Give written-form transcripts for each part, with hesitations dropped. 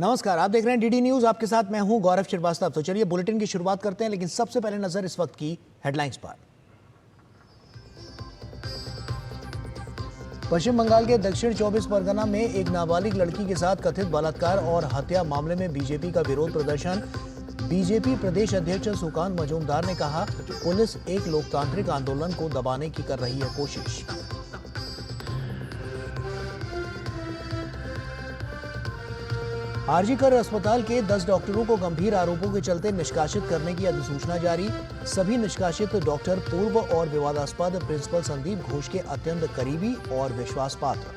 नमस्कार, आप देख रहे हैं डीडी न्यूज। आपके साथ मैं हूं गौरव श्रीवास्तव। तो चलिए बुलेटिन की शुरुआत करते हैं, लेकिन सबसे पहले नजर इस वक्त की हेडलाइंस पर। पश्चिम बंगाल के दक्षिण 24 परगना में एक नाबालिग लड़की के साथ कथित बलात्कार और हत्या मामले में बीजेपी का विरोध प्रदर्शन। बीजेपी प्रदेश अध्यक्ष सुकांत मजूमदार ने कहा, पुलिस एक लोकतांत्रिक आंदोलन को दबाने की कर रही है कोशिश। आरजीकर अस्पताल के 10 डॉक्टरों को गंभीर आरोपों के चलते निष्कासित करने की अधिसूचना जारी। सभी निष्कासित डॉक्टर पूर्व और विवादास्पद प्रिंसिपल संदीप घोष के अत्यंत करीबी और विश्वास पात्र।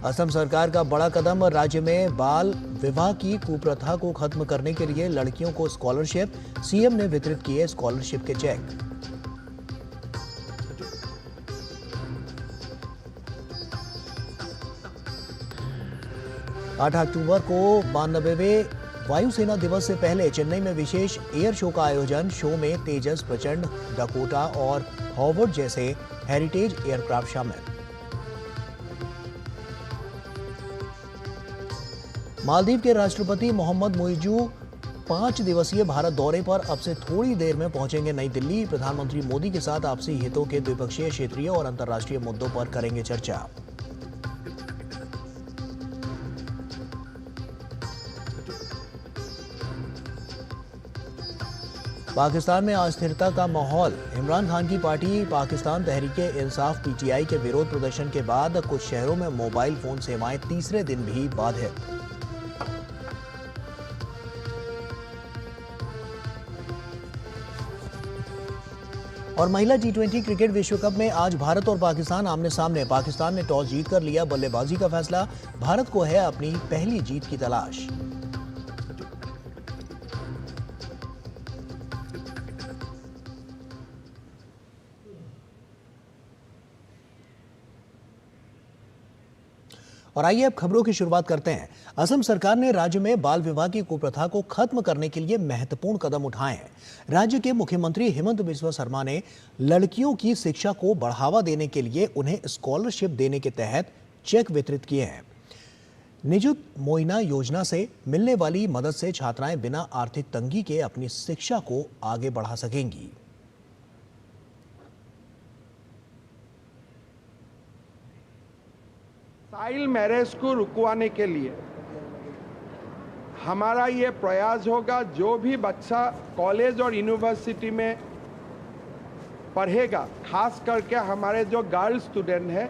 असम सरकार का बड़ा कदम, राज्य में बाल विवाह की कुप्रथा को खत्म करने के लिए लड़कियों को स्कॉलरशिप। सीएम ने वितरित किए स्कॉलरशिप के चेक। 8 अक्टूबर को 92वें वायुसेना दिवस से पहले चेन्नई में विशेष एयर शो का आयोजन। शो में तेजस, प्रचंड, डकोटा और हॉवर्ड जैसे हेरिटेज एयरक्राफ्ट शामिल। मालदीव के राष्ट्रपति मोहम्मद मुइजू 5 दिवसीय भारत दौरे पर अब से थोड़ी देर में पहुंचेंगे नई दिल्ली। प्रधानमंत्री मोदी के साथ आपसी हितों के द्विपक्षीय, क्षेत्रीय और अंतर्राष्ट्रीय मुद्दों पर करेंगे चर्चा। पाकिस्तान में अस्थिरता का माहौल। इमरान खान की पार्टी पाकिस्तान तहरीक-ए-इंसाफ पीटीआई के विरोध प्रदर्शन के बाद कुछ शहरों में मोबाइल फोन सेवाएं तीसरे दिन भी बाधित। और महिला T20 क्रिकेट विश्व कप में आज भारत और पाकिस्तान आमने सामने। पाकिस्तान ने टॉस जीतकर लिया बल्लेबाजी का फैसला। भारत को है अपनी पहली जीत की तलाश। और आइए अब खबरों की शुरुआत करते हैं। असम सरकार ने राज्य में बाल विवाह की कुप्रथा को खत्म करने के लिए महत्वपूर्ण कदम उठाए हैं। राज्य के मुख्यमंत्री हिमंत बिस्वा शर्मा ने लड़कियों की शिक्षा को बढ़ावा देने के लिए उन्हें स्कॉलरशिप देने के तहत चेक वितरित किए हैं। निजुत मोइना योजना से मिलने वाली मदद से छात्राएं बिना आर्थिक तंगी के अपनी शिक्षा को आगे बढ़ा सकेंगी। चाइल्ड मैरिज को रुकवाने के लिए हमारा ये प्रयास होगा, जो भी बच्चा कॉलेज और यूनिवर्सिटी में पढ़ेगा, खास करके हमारे जो गर्ल स्टूडेंट हैं,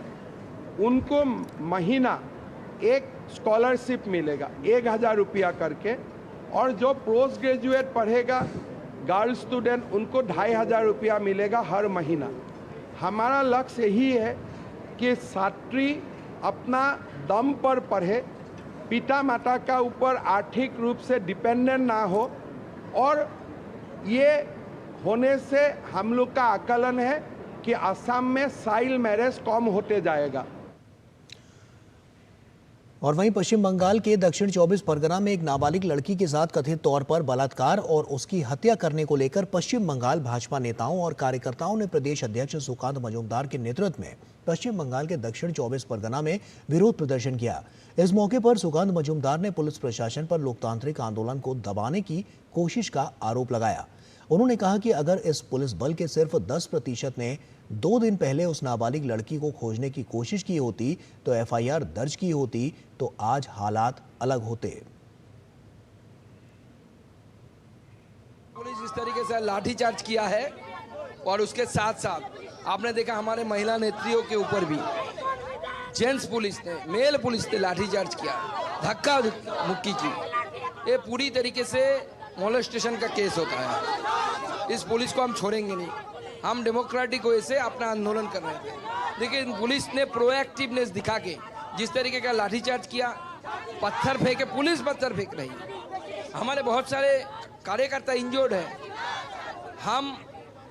उनको महीना एक स्कॉलरशिप मिलेगा 1000 रुपया करके। और जो पोस्ट ग्रेजुएट पढ़ेगा गर्ल स्टूडेंट, उनको 2500 रुपया मिलेगा हर महीना। हमारा लक्ष्य यही है कि छात्री अपना दम पर पढ़े, पिता माता का ऊपर आर्थिक रूप से डिपेंडेंट ना हो। और ये होने से हम लोग का आकलन है कि असम में चाइल्ड मैरिज कम होते जाएगा। और वहीं पश्चिम बंगाल के दक्षिण 24 परगना में एक नाबालिग लड़की के साथ कथित तौर पर बलात्कार और उसकी हत्या करने को लेकर पश्चिम बंगाल भाजपा नेताओं और कार्यकर्ताओं ने प्रदेश अध्यक्ष सुकांत मजूमदार के नेतृत्व में पश्चिम बंगाल के दक्षिण 24 परगना में विरोध प्रदर्शन किया। इस मौके पर सुकांत मजूमदार ने पुलिस प्रशासन पर लोकतांत्रिक आंदोलन को दबाने की कोशिश का आरोप लगाया। उन्होंने कहा कि अगर इस पुलिस बल के सिर्फ 10% ने 2 दिन पहले उस नाबालिग लड़की को खोजने की कोशिश की होती, तो एफआईआर दर्ज की होती, तो आज हालात अलग होते। पुलिस इस तरीके से लाठीचार्ज किया है और उसके साथ साथ आपने देखा हमारे महिला नेत्रियों के ऊपर भी जेंट्स पुलिस ने, मेल पुलिस ने लाठीचार्ज किया, धक्का मुक्की की। ये पूरी तरीके से मोलेस्टेशन का केस होता है। इस पुलिस को हम छोड़ेंगे नहीं। हम डेमोक्रेटिक वे से अपना आंदोलन कर रहे हैं, लेकिन पुलिस ने प्रोएक्टिवनेस दिखा के जिस तरीके का लाठीचार्ज किया, पत्थर फेंके, पुलिस पत्थर फेंक रही है, हमारे बहुत सारे कार्यकर्ता इंजर्ड हैं। हम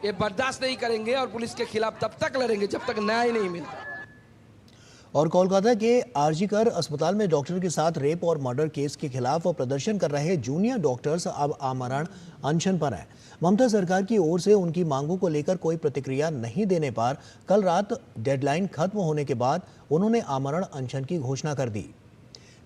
ये बर्दाश्त नहीं करेंगे और पुलिस के खिलाफ तब तक लड़ेंगे जब तक न्याय नहीं मिलता। और कोलकाता के आरजीकर अस्पताल में डॉक्टर के साथ रेप और मर्डर केस के खिलाफ प्रदर्शन कर रहे जूनियर डॉक्टर्स अब आमरण अनशन पर हैं। ममता सरकार की ओर से उनकी मांगों को लेकर कोई प्रतिक्रिया नहीं देने पर कल रात डेडलाइन खत्म होने के बाद उन्होंने आमरण अनशन की घोषणा कर दी।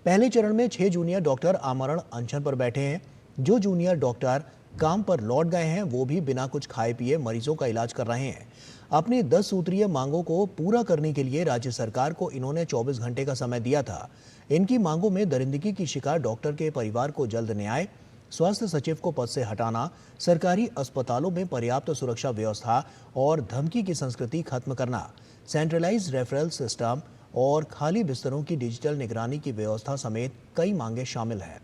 पहले चरण में 6 जूनियर डॉक्टर आमरण अनशन पर बैठे हैं। जो जूनियर डॉक्टर काम पर लौट गए हैं वो भी बिना कुछ खाए पिए मरीजों का इलाज कर रहे हैं। अपनी 10 सूत्रीय मांगों को पूरा करने के लिए राज्य सरकार को इन्होंने 24 घंटे का समय दिया था। इनकी मांगों में दरिंदगी की शिकार डॉक्टर के परिवार को जल्द न्याय, स्वास्थ्य सचिव को पद से हटाना, सरकारी अस्पतालों में पर्याप्त सुरक्षा व्यवस्था और धमकी की संस्कृति खत्म करना, सेंट्रलाइज्ड रेफरल सिस्टम और खाली बिस्तरों की डिजिटल निगरानी की व्यवस्था समेत कई मांगे शामिल हैं।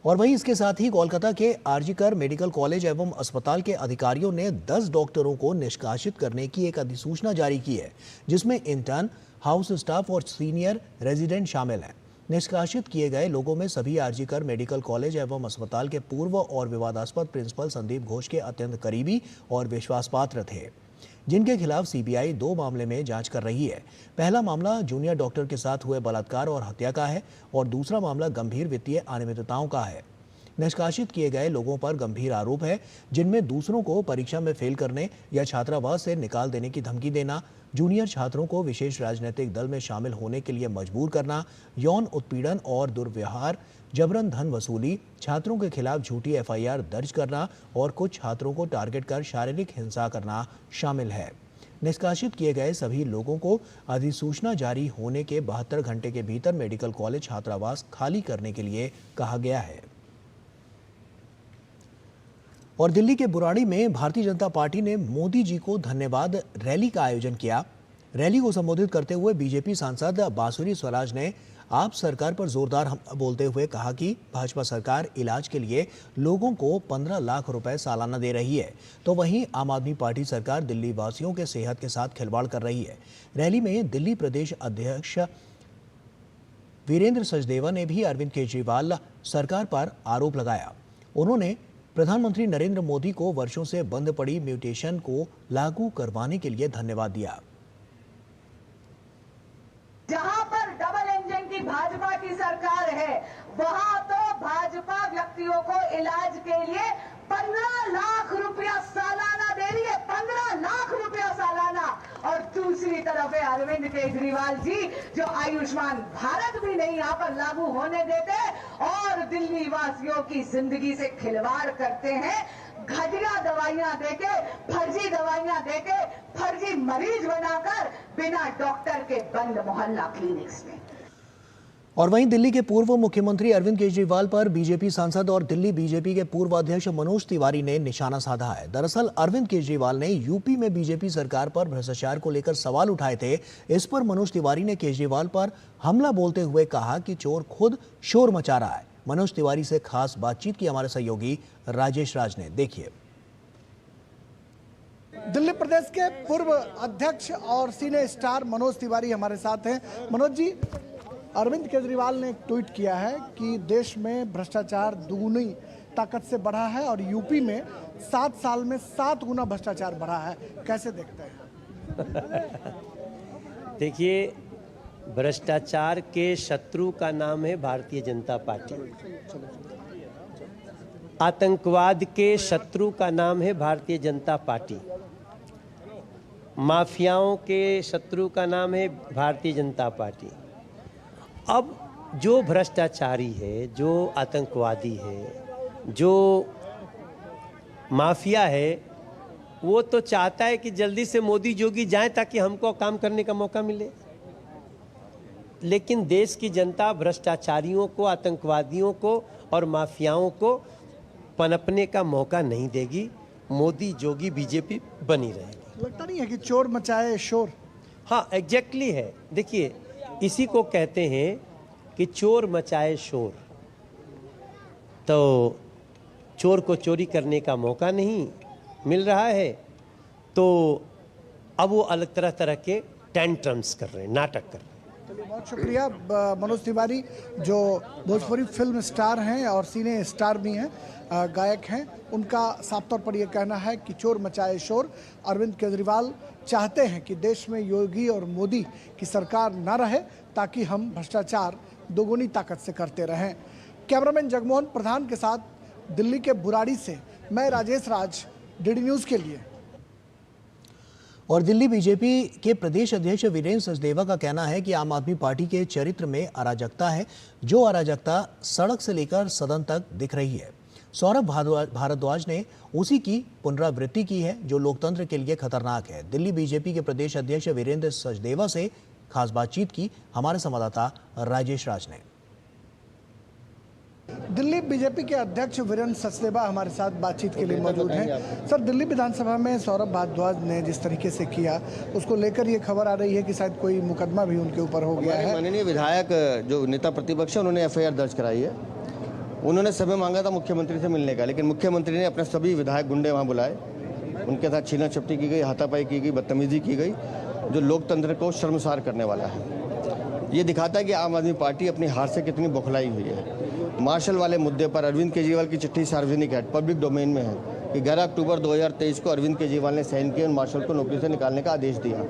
और वहीं इसके साथ ही कोलकाता के आरजीकर मेडिकल कॉलेज एवं अस्पताल के अधिकारियों ने 10 डॉक्टरों को निष्कासित करने की एक अधिसूचना जारी की है, जिसमें इंटर्न, हाउस स्टाफ और सीनियर रेजिडेंट शामिल हैं। निष्कासित किए गए लोगों में सभी आरजीकर मेडिकल कॉलेज एवं अस्पताल के पूर्व और विवादास्पद प्रिंसिपल संदीप घोष के अत्यंत करीबी और विश्वास पात्र थे, जिनके खिलाफ सीबीआई 2 मामले में जांच कर रही है। पहला मामला जूनियर डॉक्टर के साथ हुए बलात्कार और हत्या का है और दूसरा मामला गंभीर वित्तीय अनियमितताओं का है। निष्कासित किए गए लोगों पर गंभीर आरोप है, जिनमें दूसरों को परीक्षा में फेल करने या छात्रावास से निकाल देने की धमकी देना, जूनियर छात्रों को विशेष राजनीतिक दल में शामिल होने के लिए मजबूर करना, यौन उत्पीड़न और दुर्व्यवहार, जबरन धन वसूली, छात्रों के खिलाफ झूठी एफआईआर दर्ज करना और कुछ छात्रों को टारगेट कर शारीरिक हिंसा करना शामिल है। निष्कासित किए गए सभी लोगों को अधिसूचना जारी होने के 72 घंटे के भीतर मेडिकल कॉलेज छात्रावास खाली करने के लिए कहा गया है। और दिल्ली के बुराड़ी में भारतीय जनता पार्टी ने मोदी जी को धन्यवाद रैली का आयोजन किया। रैली को संबोधित करते हुए बीजेपी सांसद बांसुरी स्वराज ने आप सरकार पर जोरदार हमला बोलते हुए कहा कि भाजपा सरकार इलाज के लिए लोगों को 15 लाख रुपए सालाना दे रही है, तो वहीं आम आदमी पार्टी सरकार दिल्ली वासियों के सेहत के साथ खिलवाड़ कर रही है। रैली में दिल्ली प्रदेश अध्यक्ष वीरेंद्र सचदेवा ने भी अरविंद केजरीवाल सरकार पर आरोप लगाया। उन्होंने प्रधानमंत्री नरेंद्र मोदी को वर्षों से बंद पड़ी म्यूटेशन को लागू करवाने के लिए धन्यवाद दिया। जहां पर डबल इंजन की भाजपा की सरकार है, वहां तो भाजपा व्यक्तियों को इलाज के लिए 15 लाख रुपया सालाना दे रही है, 15 लाख रुपया सालाना। और दूसरी तरफ है अरविंद केजरीवाल जी, जो आयुष्मान भारत भी नहीं यहां पर लागू होने देते और दिल्ली वासियों की जिंदगी से खिलवाड़ करते हैं। घटिया दवाइयां देके, फर्जी दवाइयां देके, फर्जी मरीज बनाकर बिना डॉक्टर के बंद मोहल्ला क्लिनिक्स में। और वहीं दिल्ली के पूर्व मुख्यमंत्री अरविंद केजरीवाल पर बीजेपी सांसद और दिल्ली बीजेपी के पूर्व अध्यक्ष मनोज तिवारी ने निशाना साधा है। दरअसल अरविंद केजरीवाल ने यूपी में बीजेपी सरकार पर भ्रष्टाचार को लेकर सवाल उठाए थे। इस पर मनोज तिवारी ने केजरीवाल पर हमला बोलते हुए कहा कि चोर खुद शोर मचा रहा है। मनोज तिवारी से खास बातचीत की हमारे सहयोगी राजेश राज ने। देखिए। दिल्ली प्रदेश के पूर्व अध्यक्ष और सीनियर स्टार मनोज तिवारी हमारे साथ हैं। मनोज जी, अरविंद केजरीवाल ने एक ट्वीट किया है कि देश में भ्रष्टाचार दुगुनी ताकत से बढ़ा है और यूपी में 7 साल में 7 गुना भ्रष्टाचार बढ़ा है। कैसे देखते हैं? देखिए, भ्रष्टाचार के शत्रु का नाम है भारतीय जनता पार्टी। आतंकवाद के शत्रु का नाम है भारतीय जनता पार्टी। माफियाओं के शत्रु का नाम है भारतीय जनता पार्टी। अब जो भ्रष्टाचारी है, जो आतंकवादी है, जो माफिया है, वो तो चाहता है कि जल्दी से मोदी जोगी जाएं ताकि हमको काम करने का मौका मिले। लेकिन देश की जनता भ्रष्टाचारियों को, आतंकवादियों को और माफियाओं को पनपने का मौका नहीं देगी। मोदी जोगी बीजेपी बनी रहेगी। लगता नहीं है कि चोर मचाए शोर? हाँ, एग्जैक्टली है। देखिए, इसी को कहते हैं कि चोर मचाए शोर। तो चोर को चोरी करने का मौका नहीं मिल रहा है, तो अब वो अलग तरह तरह के टेंट्रम्स कर रहे हैं, नाटक कर रहे हैं। बहुत शुक्रिया मनोज तिवारी, जो भोजपुरी फिल्म स्टार हैं और सिने स्टार भी हैं, गायक हैं। उनका साफ तौर पर यह कहना है कि चोर मचाए शोर। अरविंद केजरीवाल चाहते हैं कि देश में योगी और मोदी की सरकार ना रहे, ताकि हम भ्रष्टाचार दोगुनी ताकत से करते रहें। कैमरामैन जगमोहन प्रधान के साथ दिल्ली के बुराड़ी से मैं राजेश राज, डीडी न्यूज़ के लिए। और दिल्ली बीजेपी के प्रदेश अध्यक्ष वीरेंद्र सचदेवा का कहना है कि आम आदमी पार्टी के चरित्र में अराजकता है, जो अराजकता सड़क से लेकर सदन तक दिख रही है। सौरभ भारद्वाज ने उसी की पुनरावृत्ति की है, जो लोकतंत्र के लिए खतरनाक है। दिल्ली बीजेपी के प्रदेश अध्यक्ष वीरेंद्र सचदेवा से खास बातचीत की हमारे संवाददाता राजेश राज ने। दिल्ली बीजेपी के अध्यक्ष वीरेंद्र सचदेवा हमारे साथ बातचीत के लिए मौजूद हैं। सर, दिल्ली विधानसभा में सौरभ भारद्वाज ने जिस तरीके से किया, उसको लेकर ये खबर आ रही है कि शायद कोई मुकदमा भी उनके ऊपर हो गया है। माननीय विधायक जो नेता प्रतिपक्ष है, उन्होंने एफआईआर दर्ज कराई है। उन्होंने समय मांगा था मुख्यमंत्री से मिलने का, लेकिन मुख्यमंत्री ने अपने सभी विधायक गुंडे वहाँ बुलाए, उनके साथ छीना झपटी की गई, हाथापाई की गई, बदतमीजी की गई, जो लोकतंत्र को शर्मसार करने वाला है। ये दिखाता है कि आम आदमी पार्टी अपनी हार से कितनी बौखलाई हुई है। मार्शल वाले मुद्दे पर अरविंद केजरीवाल की चिट्ठी सार्वजनिक है, पब्लिक डोमेन में है कि 11 अक्टूबर 2023 को अरविंद केजरीवाल ने साइन किया और मार्शल को नौकरी से निकालने का आदेश दिया।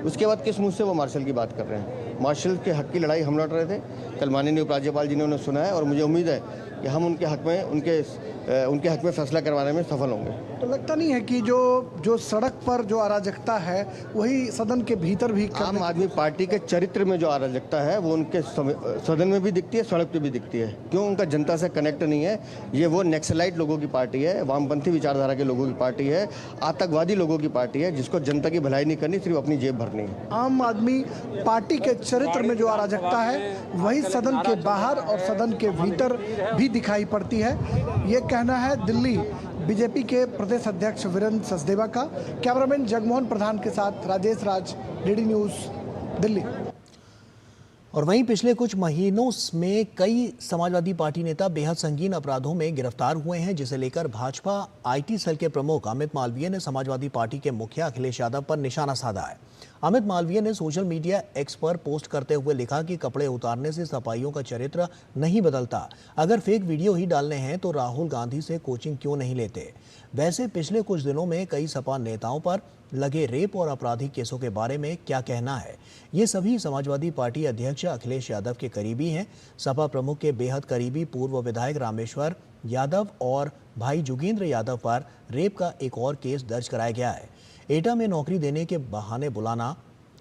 उसके बाद किस मुंह से वो मार्शल की बात कर रहे हैं? मार्शल के हक की लड़ाई हम लड़ रहे थे। कल माननीय उपराज्यपाल जी ने उन्हें सुना है और मुझे उम्मीद है कि हम उनके हक में फैसला करवाने में सफल होंगे। तो लगता नहीं है कि जो सड़क पर जो अराजकता है, वही सदन के भीतर भी आम आदमी पार्टी के चरित्र में जो अराजकता है, वो उनके सदन में भी दिखती है, सड़क पे भी दिखती है। क्यों? उनका जनता से कनेक्ट नहीं है। ये वो नक्सलाइट लोगों की पार्टी है, वामपंथी विचारधारा के लोगों की पार्टी है, आतंकवादी लोगों की पार्टी है, जिसको जनता की भलाई नहीं करनी, सिर्फ अपनी जेब भरनी है। आम आदमी पार्टी के चरित्र में जो अराजकता है, वही सदन के बाहर और सदन के भीतर भी दिखाई पड़ती है। ये कहना है दिल्ली बीजेपी के प्रदेश अध्यक्ष वीरेंद्र सचदेवा का। कैमरामैन जगमोहन प्रधान के साथ राजेश राज, डीडी न्यूज़, दिल्ली। और वहीं पिछले कुछ महीनों में कई समाजवादी पार्टी नेता बेहद संगीन अपराधों में गिरफ्तार हुए हैं, जिसे लेकर भाजपा आईटी सेल के प्रमुख अमित मालवीय ने समाजवादी पार्टी के मुखिया अखिलेश यादव पर निशाना साधा है। अमित मालवीय ने सोशल मीडिया एक्स पर पोस्ट करते हुए लिखा कि कपड़े उतारने से सपाइयों का चरित्र नहीं बदलता। अगर फेक वीडियो ही डालने हैं तो राहुल गांधी से कोचिंग क्यों नहीं लेते। वैसे पिछले कुछ दिनों में कई सपा नेताओं पर लगे रेप और आपराधिक केसों के बारे में क्या कहना है? ये सभी समाजवादी पार्टी अध्यक्ष अखिलेश यादव के करीबी हैं। सपा प्रमुख के बेहद करीबी पूर्व विधायक रामेश्वर यादव और भाई जोगेंद्र यादव पर रेप का एक और केस दर्ज कराया गया है। एटा में नौकरी देने के बहाने बुलाना,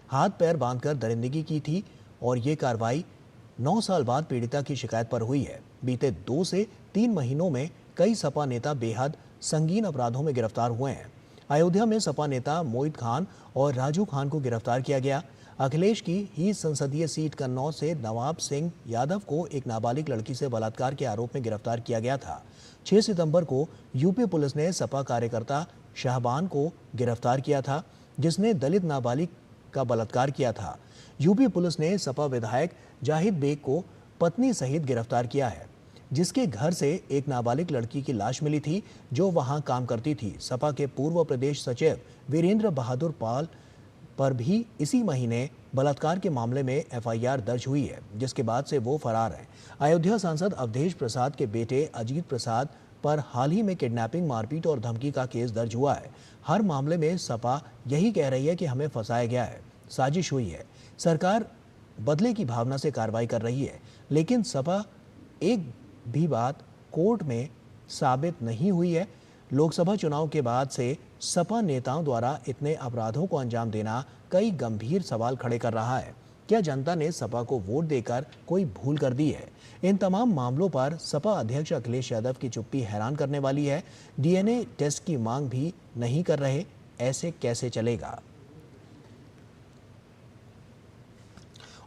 हाथ पैर बांधकर दरिंदगी की थी और ये कार्रवाई 9 साल बाद पीड़िता की शिकायत पर हुई है। बीते 2 से 3 महीनों में कई सपा नेता बेहद संगीन अपराधों में गिरफ्तार हुए हैं। अयोध्या में सपा नेता मोहित खान और राजू खान को गिरफ्तार किया गया। अखिलेश की ही संसदीय सीट कन्नौज से नवाब सिंह यादव को एक नाबालिग लड़की से बलात्कार के आरोप में गिरफ्तार किया गया था। 6 सितंबर को यूपी पुलिस ने सपा कार्यकर्ता शाहबान को गिरफ्तार किया था, जिसने दलित नाबालिग का बलात्कार किया था। यूपी पुलिस ने सपा विधायक जाहिद बेग को पत्नी सहित गिरफ्तार किया है, जिसके घर से एक नाबालिग लड़की की लाश मिली थी, जो वहां काम करती थी। सपा के पूर्व प्रदेश सचिव वीरेंद्र बहादुर पाल पर भी इसी महीने बलात्कार के मामले में एफआईआर दर्ज हुई है, जिसके बाद से वो फरार हैं। अयोध्या सांसद अवधेश प्रसाद के बेटे अजीत प्रसाद पर हाल ही में किडनैपिंग, मारपीट और धमकी का केस दर्ज हुआ है। हर मामले में सपा यही कह रही है कि हमें फंसाया गया है, साजिश हुई है। सरकार बदले की भावना से कार्रवाई कर रही है, लेकिन सपा एक भी बात कोर्ट में साबित नहीं हुई है। लोकसभा चुनाव के बाद से सपा नेताओं द्वारा इतने अपराधों को अंजाम देना कई गंभीर सवाल खड़े कर रहा है। क्या जनता ने सपा को वोट देकर कोई भूल कर दी है? इन तमाम मामलों पर सपा अध्यक्ष अखिलेश यादव की चुप्पी हैरान करने वाली है। डीएनए टेस्ट की मांग भी नहीं कर रहे, ऐसे कैसे चलेगा?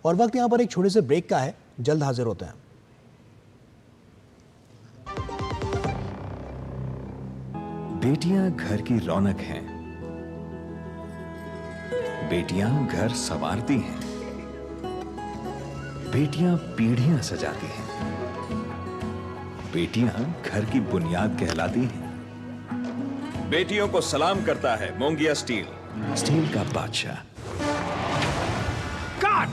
और वक्त यहां पर एक छोटे से ब्रेक का है, जल्द हाजिर होते हैं। बेटियां घर की रौनक हैं। बेटियां घर संवारती हैं। बेटियां पीढ़ियां सजाती हैं। बेटियां घर की बुनियाद कहलाती हैं। बेटियों को सलाम करता है मोंगिया स्टील, स्टील का बादशाह। काट।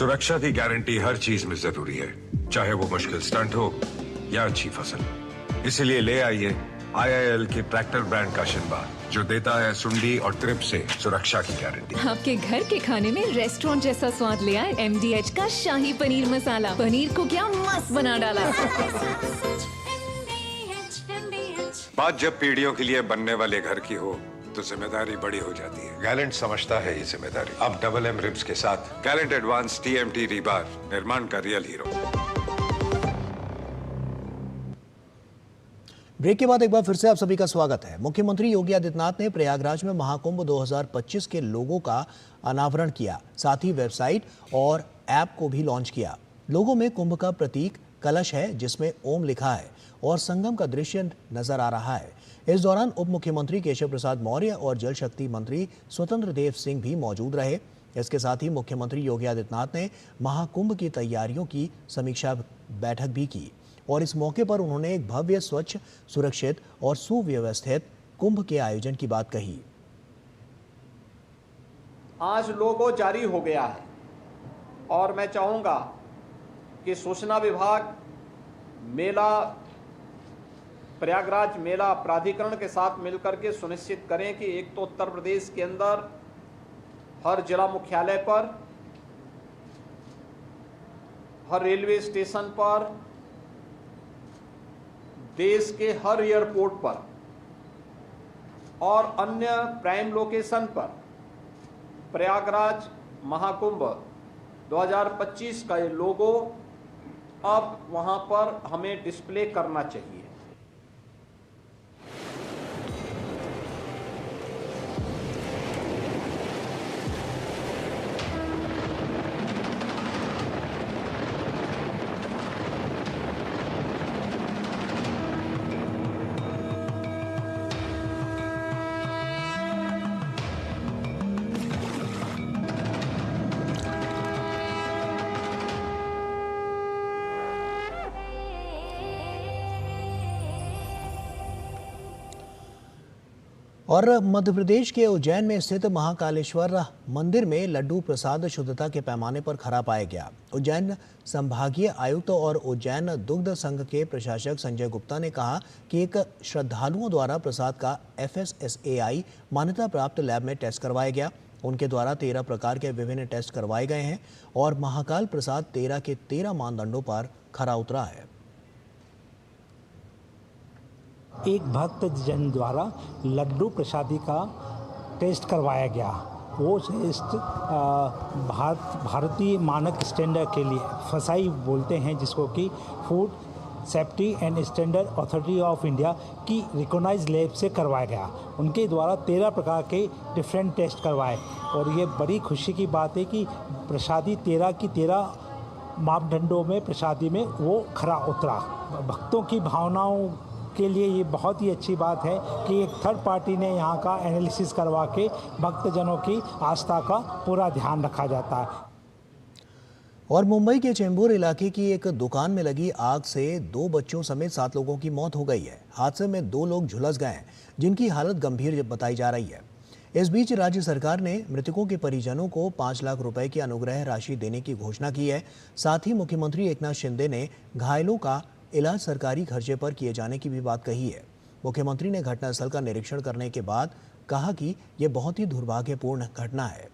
सुरक्षा की गारंटी हर चीज में जरूरी है, चाहे वो मुश्किल स्टंट हो या अच्छी फसल। इसलिए ले आइए IIL के ट्रैक्टर ब्रांड का शिनबा, जो देता है सुंडी और ट्रिप से सुरक्षा की गारंटी। आपके घर के खाने में रेस्टोरेंट जैसा स्वाद ले आए MDH का शाही पनीर मसाला। पनीर को क्या मस्त बना डाला। बात जब पीढ़ियों के लिए बनने वाले घर की हो तो जिम्मेदारी बड़ी हो जाती है। गैलेंट समझता है ये जिम्मेदारी। अब डबल M रिब्स के साथ गैलेंट एडवांस TMT रीबार, निर्माण का रियल हीरो। ब्रेक के बाद एक बार फिर से आप सभी का स्वागत है। मुख्यमंत्री योगी आदित्यनाथ ने प्रयागराज में महाकुंभ 2025 के लोगो का अनावरण किया, साथ ही वेबसाइट और ऐप को भी लॉन्च किया। लोगो में कुंभ का प्रतीक कलश है, जिसमें ओम लिखा है और संगम का दृश्य नजर आ रहा है। इस दौरान उप मुख्यमंत्री केशव प्रसाद मौर्य और जल शक्ति मंत्री स्वतंत्र देव सिंह भी मौजूद रहे। इसके साथ ही मुख्यमंत्री योगी आदित्यनाथ ने महाकुंभ की तैयारियों की समीक्षा बैठक भी की और इस मौके पर उन्होंने एक भव्य, स्वच्छ, सुरक्षित और सुव्यवस्थित कुंभ के आयोजन की बात कही। आज लोगो जारी हो गया है और मैं चाहूँगा कि सूचना विभाग मेला प्रयागराज मेला प्राधिकरण के साथ मिलकर के सुनिश्चित करें कि एक तो उत्तर प्रदेश के अंदर हर जिला मुख्यालय पर, हर रेलवे स्टेशन पर, देश के हर एयरपोर्ट पर और अन्य प्राइम लोकेशन पर प्रयागराज महाकुंभ 2025 का ये लोगो अब वहां पर हमें डिस्प्ले करना चाहिए। और मध्य प्रदेश के उज्जैन में स्थित महाकालेश्वर मंदिर में लड्डू प्रसाद शुद्धता के पैमाने पर खरा पाया गया। उज्जैन संभागीय आयुक्त और उज्जैन दुग्ध संघ के प्रशासक संजय गुप्ता ने कहा कि एक श्रद्धालुओं द्वारा प्रसाद का FSSAI मान्यता प्राप्त लैब में टेस्ट करवाया गया। उनके द्वारा 13 प्रकार के विभिन्न टेस्ट करवाए गए हैं और महाकाल प्रसाद 13 के 13 मानदंडों पर खरा उतरा है। एक भक्त जन द्वारा लड्डू प्रसादी का टेस्ट करवाया गया। वो टेस्ट भारतीय मानक स्टैंडर्ड के लिए FSSAI बोलते हैं, जिसको कि food safety and standard authority of India की रिकॉग्नाइज्ड लैब से करवाया गया। उनके द्वारा 13 प्रकार के डिफरेंट टेस्ट करवाए और ये बड़ी खुशी की बात है कि प्रसादी 13 की 13 मापदंडों में प्रसादी में वो खरा उतरा। भक्तों की भावनाओं के लिए ये बहुत ही अच्छी बात है कि एक थर्ड पार्टी ने यहाँ का एनालिसिस करवा के भक्तजनों की आस्था का पूरा ध्यान रखा जाता है। और मुंबई के चेंबूर इलाके की एक दुकान में लगी आग से 2 बच्चों समेत 7 लोगों की मौत हो गई है। हादसे में 2 लोग झुलस गए हैं, जिनकी हालत गंभीर बताई जा रही है। इस बीच राज्य सरकार ने मृतकों के परिजनों को 5 लाख रुपए की अनुग्रह राशि देने की घोषणा की है। साथ ही मुख्यमंत्री एकनाथ शिंदे ने घायलों का इलाज सरकारी खर्चे पर किए जाने की भी बात कही है। मुख्यमंत्री ने घटनास्थल का निरीक्षण करने के बाद कहा कि यह बहुत ही दुर्भाग्यपूर्ण घटना है।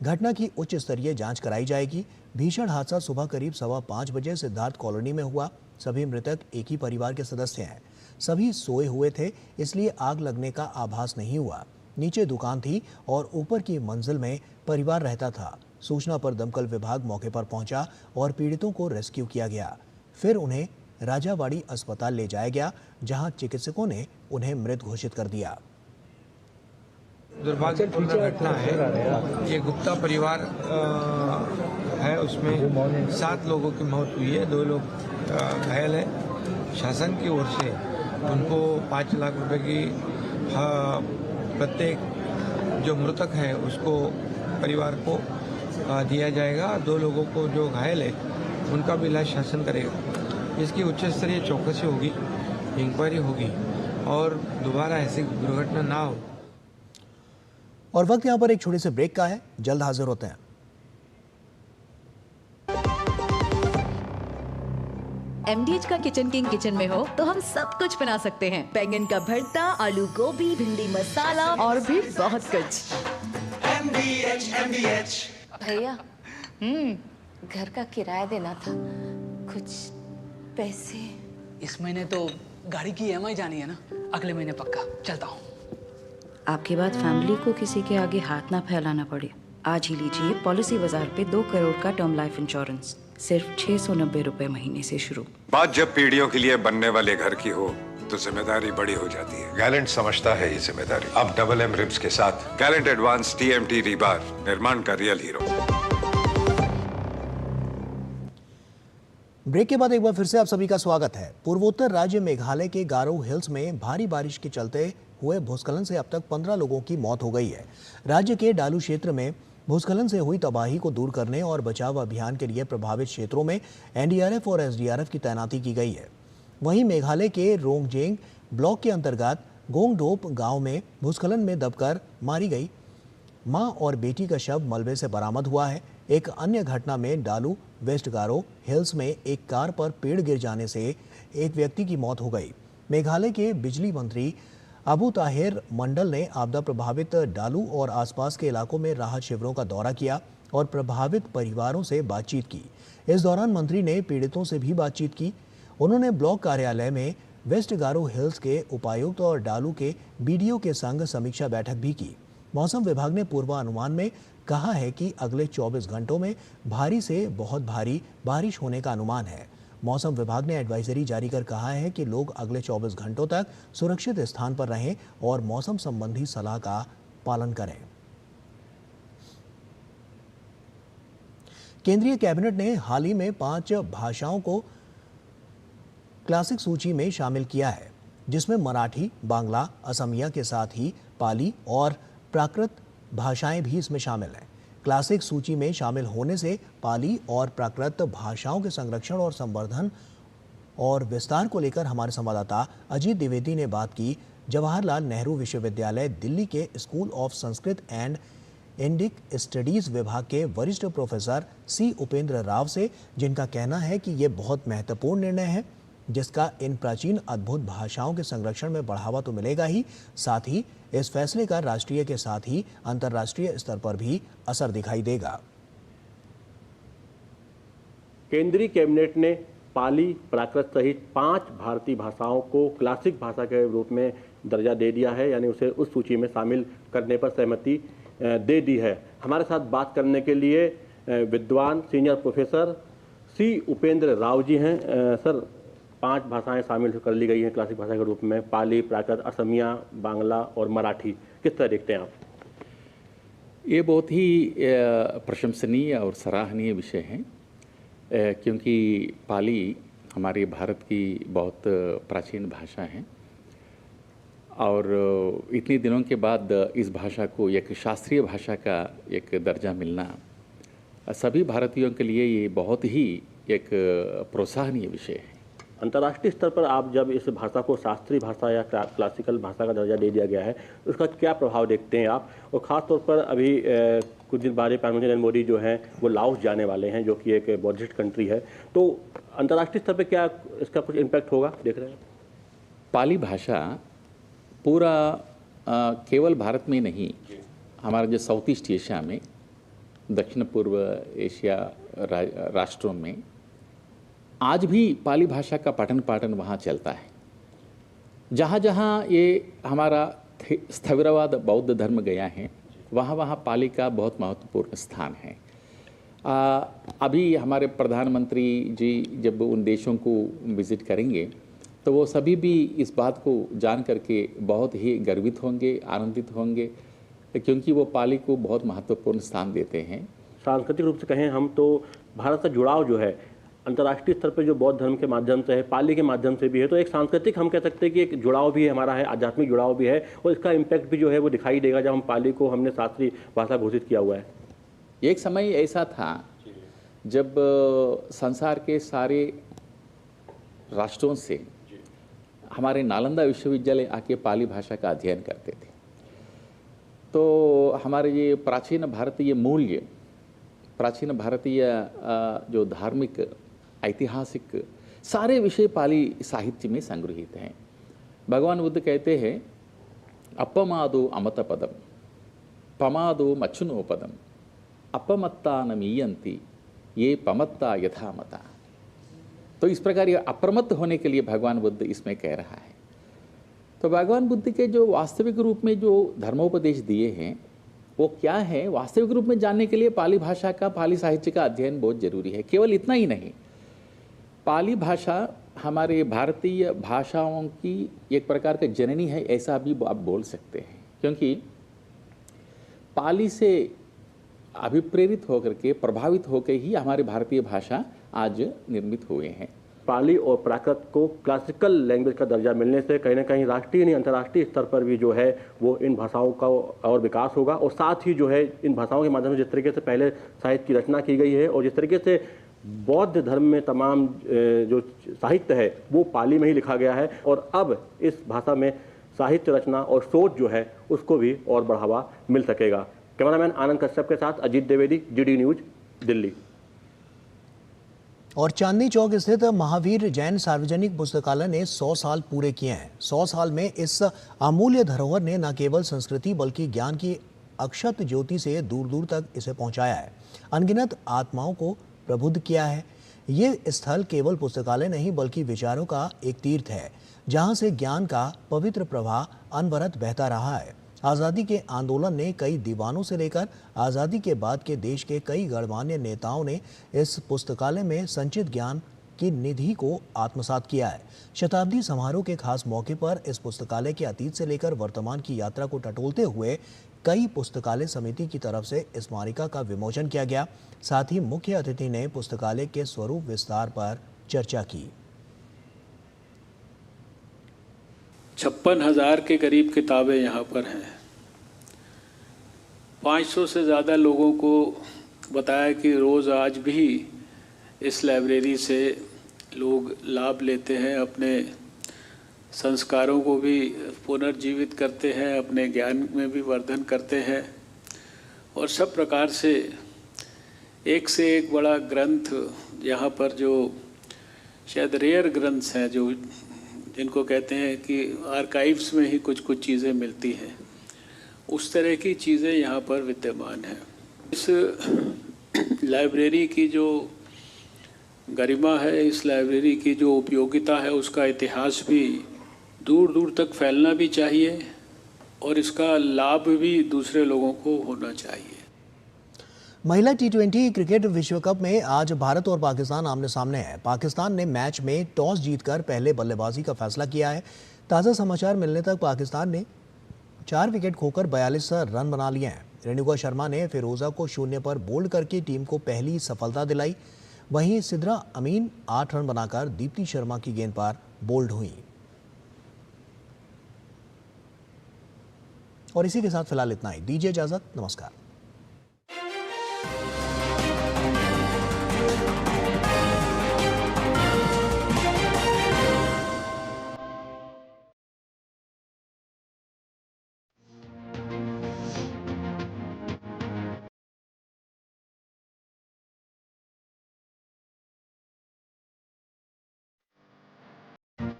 घटना की उच्च स्तरीय जांच कराई जाएगी। भीषण हादसा सुबह करीब 5:15 बजे सिद्धार्थ कॉलोनी में हुआ। सभी मृतक एक ही परिवार के सदस्य हैं। सभी सोए हुए थे, इसलिए आग लगने का आभास नहीं हुआ। नीचे दुकान थी और ऊपर की मंजिल में परिवार रहता था। सूचना पर दमकल विभाग मौके पर पहुंचा और पीड़ितों को रेस्क्यू किया गया। फिर उन्हें राजावाड़ी अस्पताल ले जाया गया, जहां चिकित्सकों ने उन्हें मृत घोषित कर दिया। दुर्भाग्यपूर्ण घटना है। ये गुप्ता परिवार है, उसमें 7 लोगों की मौत हुई है, 2 लोग घायल हैं। शासन की ओर से उनको 5 लाख रुपए की प्रत्येक जो मृतक है उसको परिवार को दिया जाएगा। 2 लोगों को जो घायल है उनका भी इलाज शासन करेगा। इसकी उच्च स्तरीय चौकसी होगी, इंक्वायरी होगी और दोबारा ऐसी दुर्घटना ना हो। और वक्त यहाँ पर एक छोटे से ब्रेक का है, जल्द हाजिर होते हैं। MDH का किचन किंग किचन में हो तो हम सब कुछ बना सकते हैं। बैंगन का भरता, आलू गोभी, भिंडी मसाला और भी बहुत कुछ। भैया घर का किराया देना था, कुछ पैसे। इस महीने तो गाड़ी की EMI जानी है ना, अगले महीने पक्का चलता हूँ। आपके बाद फैमिली को किसी के आगे हाथ ना फैलाना पड़े। आज ही लीजिए पॉलिसी बाजार पे 2 करोड़ का टर्म लाइफ इंश्योरेंस, सिर्फ 690 रुपए महीने से शुरू। बात जब पीढ़ियों के लिए बनने वाले घर की हो तो जिम्मेदारी बड़ी हो जाती है। गैलेंट समझता है ये जिम्मेदारी। अब डबल M रिब्स के साथ गैलेंट एडवांस TMT रीबार, निर्माण का रियल हीरो। ब्रेक के बाद एक बार फिर से आप सभी का स्वागत है। पूर्वोत्तर राज्य मेघालय के गारो हिल्स में भारी बारिश के चलते हुए भूस्खलन से अब तक 15 लोगों की मौत हो गई है। राज्य के डालू क्षेत्र में भूस्खलन से हुई तबाही को दूर करने और बचाव अभियान के लिए प्रभावित क्षेत्रों में NDRF और SDRF की तैनाती की गई है। वहीं मेघालय के रोंगजेंग ब्लॉक के अंतर्गत गोंगडोप गांव में भूस्खलन में दबकर मारी गई मां और बेटी का शव मलबे से बरामद हुआ है। एक अन्य घटना में डालू वेस्ट गारो हिल्स में एक कार पर पेड़ गिर जाने से एक व्यक्ति की मौत हो गई। मेघालय के बिजली मंत्री अबू ताहिर मंडल ने आपदा प्रभावित डालू और आसपास के इलाकों में राहत शिविरों का दौरा किया और प्रभावित परिवारों से बातचीत की। इस दौरान मंत्री ने पीड़ितों से भी बातचीत की। उन्होंने ब्लॉक कार्यालय में वेस्ट गारो हिल्स के उपायुक्त और डालू के BDO के संग समीक्षा बैठक भी की। मौसम विभाग ने पूर्वानुमान में कहा है कि अगले 24 घंटों में भारी से बहुत भारी बारिश होने का अनुमान है। मौसम विभाग ने एडवाइजरी जारी कर कहा है कि लोग अगले 24 घंटों तक सुरक्षित स्थान पर रहें और मौसम संबंधी सलाह का पालन करें। केंद्रीय कैबिनेट ने हाल ही में 5 भाषाओं को क्लासिक सूची में शामिल किया है, जिसमें मराठी, बांग्ला, असमिया के साथ ही पाली और प्राकृत भाषाएं भी इसमें शामिल हैं। क्लासिक सूची में शामिल होने से पाली और प्राकृत भाषाओं के संरक्षण और संवर्धन और विस्तार को लेकर हमारे संवाददाता अजीत द्विवेदी ने बात की जवाहरलाल नेहरू विश्वविद्यालय दिल्ली के school of Sanskrit and Indic studies विभाग के वरिष्ठ प्रोफेसर C उपेंद्र राव से, जिनका कहना है कि ये बहुत महत्वपूर्ण निर्णय है, जिसका इन प्राचीन अद्भुत भाषाओं के संरक्षण में बढ़ावा तो मिलेगा ही, साथ ही इस फैसले का राष्ट्रीय के साथ ही अंतर्राष्ट्रीय स्तर पर भी असर दिखाई देगा। केंद्रीय कैबिनेट ने पाली, प्राकृत सहित 5 भारतीय भाषाओं को क्लासिक भाषा के रूप में दर्जा दे दिया है, यानी उसे उस सूची में शामिल करने पर सहमति दे दी है। हमारे साथ बात करने के लिए विद्वान senior professor C Upendra Rao ji हैं। सर, 5 भाषाएं शामिल कर ली गई हैं क्लासिक भाषा के रूप में, पाली, प्राकृत, असमिया, बांग्ला और मराठी। किस तरह देखते हैं आप? ये बहुत ही प्रशंसनीय और सराहनीय विषय है, क्योंकि पाली हमारे भारत की बहुत प्राचीन भाषा है और इतने दिनों के बाद इस भाषा को एक शास्त्रीय भाषा का एक दर्जा मिलना सभी भारतीयों के लिए ये बहुत ही एक प्रोत्साहनीय विषय है। अंतर्राष्ट्रीय स्तर पर आप जब इस भाषा को शास्त्रीय भाषा या क्लासिकल भाषा का दर्जा दे दिया गया है, उसका क्या प्रभाव देखते हैं आप? और ख़ास तौर पर अभी कुछ दिन बाद प्रधानमंत्री नरेंद्र मोदी जो हैं वो लाओस जाने वाले हैं, जो कि एक बुद्धिस्ट कंट्री है, तो अंतर्राष्ट्रीय स्तर पर क्या इसका कुछ इम्पैक्ट होगा देख रहे हैं? पाली भाषा पूरा केवल भारत में नहीं, हमारे जो साउथ ईस्ट एशिया में, दक्षिण पूर्व एशिया राष्ट्रों में आज भी पाली भाषा का पठन पाठन वहाँ चलता है। जहाँ जहाँ ये हमारा स्थविरवाद बौद्ध धर्म गया है, वहाँ वहाँ पाली का बहुत महत्वपूर्ण स्थान है। अभी हमारे प्रधानमंत्री जी जब उन देशों को विज़िट करेंगे तो वो सभी भी इस बात को जान करके बहुत ही गर्वित होंगे, आनंदित होंगे, क्योंकि वो पाली को बहुत महत्वपूर्ण स्थान देते हैं। सांस्कृतिक रूप से कहें हम तो भारत का जुड़ाव जो है अंतर्राष्ट्रीय स्तर पर जो बौद्ध धर्म के माध्यम से है, पाली के माध्यम से भी है, तो एक सांस्कृतिक हम कह सकते हैं कि एक जुड़ाव भी हमारा है, आध्यात्मिक जुड़ाव भी है, और इसका इम्पैक्ट भी जो है वो दिखाई देगा जब हम पाली को हमने शास्त्रीय भाषा घोषित किया हुआ है। एक समय ऐसा था जब संसार के सारे राष्ट्रों से हमारे नालंदा विश्वविद्यालय आके पाली भाषा का अध्ययन करते थे। तो हमारे ये प्राचीन भारतीय मूल्य, प्राचीन भारतीय जो धार्मिक ऐतिहासिक सारे विषय पाली साहित्य में संग्रहित हैं। भगवान बुद्ध कहते हैं अपमादो अमतपदम, पमादो मच्छुनोपदम, अपमत्ता न मीयंती ये पमत्ता यथामता। तो इस प्रकार ये अप्रमत्त होने के लिए भगवान बुद्ध इसमें कह रहा है। तो भगवान बुद्ध के जो वास्तविक रूप में जो धर्मोपदेश दिए हैं वो क्या है, वास्तविक रूप में जानने के लिए पाली भाषा का, पाली साहित्य का अध्ययन बहुत जरूरी है। केवल इतना ही नहीं, पाली भाषा हमारे भारतीय भाषाओं की एक प्रकार का जननी है, ऐसा भी आप बोल सकते हैं, क्योंकि पाली से अभिप्रेरित होकर के, प्रभावित होकर ही हमारी भारतीय भाषा आज निर्मित हुए हैं। पाली और प्राकृत को क्लासिकल लैंग्वेज का दर्जा मिलने से कहीं ना कहीं राष्ट्रीय नहीं अंतर्राष्ट्रीय स्तर पर भी जो है वो इन भाषाओं का और विकास होगा, और साथ ही जो है इन भाषाओं के माध्यम से जिस तरीके से पहले साहित्य की रचना की गई है और जिस तरीके से बौद्ध धर्म में तमाम जो साहित्य है वो पाली में ही लिखा गया है, और अब इस भाषा में साहित्य रचना और सोच जो है उसको भी और बढ़ावा मिल सकेगा। कैमरामैन आनंद कश्यप के साथ अजीत द्विवेदी, जीडी न्यूज, दिल्ली। और चांदनी चौक स्थित महावीर जैन सार्वजनिक पुस्तकालय ने 100 साल पूरे किए हैं। 100 साल में इस अमूल्य धरोहर ने न केवल संस्कृति बल्कि ज्ञान की अक्षत ज्योति से दूर दूर तक इसे पहुंचाया है, अनगिनत आत्माओं को प्रबुद्ध किया है। ये स्थल केवल पुस्तकालय नहीं बल्कि विचारों का एक तीर्थ है, जहां से ज्ञान का पवित्र प्रवाह अनवरत बहता रहा है। आज़ादी के आंदोलन ने कई दीवानों से लेकर आज़ादी के बाद के देश के कई गणमान्य नेताओं ने इस पुस्तकालय में संचित ज्ञान की निधि को आत्मसात किया है। शताब्दी समारोह के खास मौके पर इस पुस्तकालय के अतीत से लेकर वर्तमान की यात्रा को टटोलते हुए कई पुस्तकालय समिति की तरफ से स्मारिका का विमोचन किया गया। साथ ही मुख्य अतिथि ने पुस्तकालय के स्वरूप विस्तार पर चर्चा की। 56,000 के करीब किताबें यहाँ पर हैं। 500 से ज़्यादा लोगों को बताया कि रोज़ आज भी इस लाइब्रेरी से लोग लाभ लेते हैं, अपने संस्कारों को भी पुनर्जीवित करते हैं, अपने ज्ञान में भी वर्धन करते हैं, और सब प्रकार से एक बड़ा ग्रंथ यहाँ पर जो शायद रेयर ग्रंथ्स हैं, जो जिनको कहते हैं कि आर्काइव्स में ही कुछ कुछ चीज़ें मिलती हैं, उस तरह की चीज़ें यहाँ पर विद्यमान हैं। इस लाइब्रेरी की जो गरिमा है, इस लाइब्रेरी की जो उपयोगिता है, उसका इतिहास भी दूर दूर तक फैलना भी चाहिए और इसका लाभ भी दूसरे लोगों को होना चाहिए। महिला T20 क्रिकेट विश्व कप में आज भारत और पाकिस्तान आमने सामने है। पाकिस्तान ने मैच में टॉस जीतकर पहले बल्लेबाजी का फैसला किया है। ताज़ा समाचार मिलने तक पाकिस्तान ने 4 विकेट खोकर 42 रन बना लिए हैं। रेणुका शर्मा ने फिरोजा को 0 पर बोल्ड करके टीम को पहली सफलता दिलाई। वहीं सिद्रा अमीन 8 रन बनाकर दीप्ति शर्मा की गेंद पर बोल्ड हुई। और इसी के साथ फिलहाल इतना ही। दीजिए इजाजत, नमस्कार।